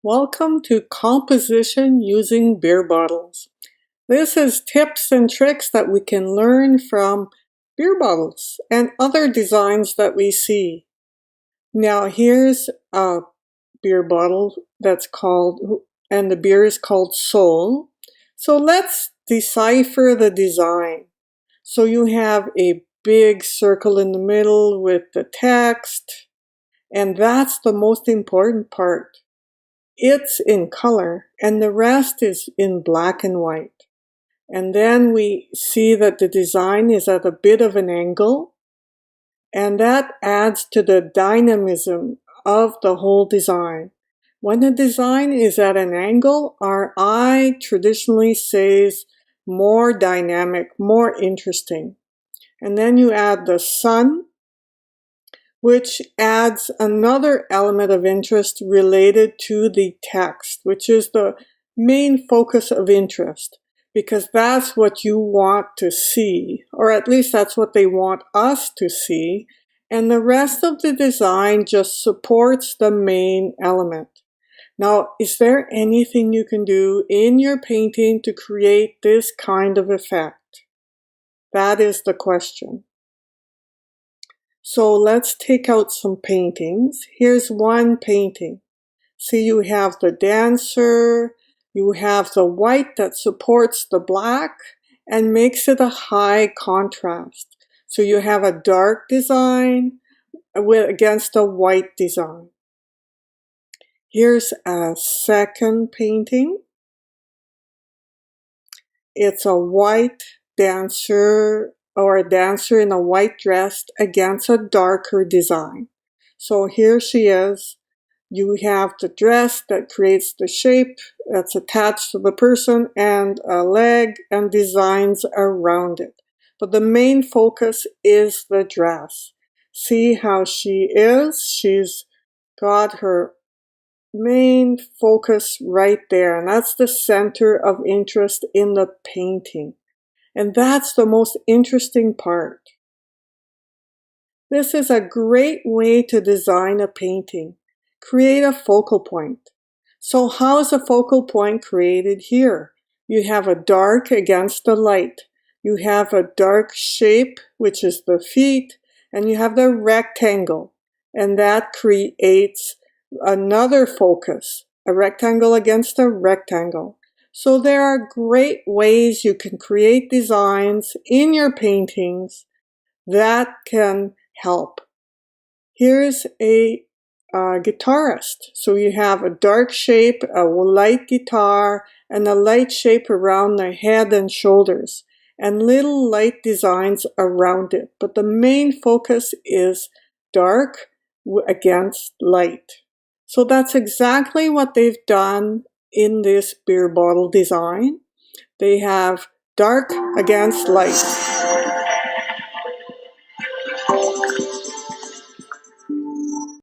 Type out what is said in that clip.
Welcome to composition using beer bottles. This is tips and tricks that we can learn from beer bottles and other designs that we see. Now here's a beer bottle that's called, and the beer is called Soul. So let's decipher the design. So you have a big circle in the middle with the text, and that's the most important part. It's in color, and the rest is in black and white. And then we see that the design is at a bit of an angle, and that adds to the dynamism of the whole design. When the design is at an angle, our eye traditionally says more dynamic, more interesting. And then you add the sun, which adds another element of interest related to the text, which is the main focus of interest, because that's what you want to see, or at least that's what they want us to see, and the rest of the design just supports the main element. Now, is there anything you can do in your painting to create this kind of effect? That is the question. So let's take out some paintings. Here's one painting. See, you have the dancer, you have the white that supports the black and makes it a high contrast. So you have a dark design against a white design. Here's a second painting. It's a white dancer or a dancer in a white dress against a darker design. So here she is. You have the dress that creates the shape that's attached to the person and a leg and designs around it. But the main focus is the dress. See how she is? She's got her main focus right there, and that's the center of interest in the painting. And that's the most interesting part. This is a great way to design a painting. Create a focal point. So how is a focal point created here? You have a dark against the light. You have a dark shape, which is the feet, and you have the rectangle. And that creates another focus, a rectangle against a rectangle. So there are great ways you can create designs in your paintings that can help. Here's a guitarist. So you have a dark shape, a light guitar, and a light shape around the head and shoulders, and little light designs around it. But the main focus is dark against light. So that's exactly what they've done in this beer bottle design. They have dark against light.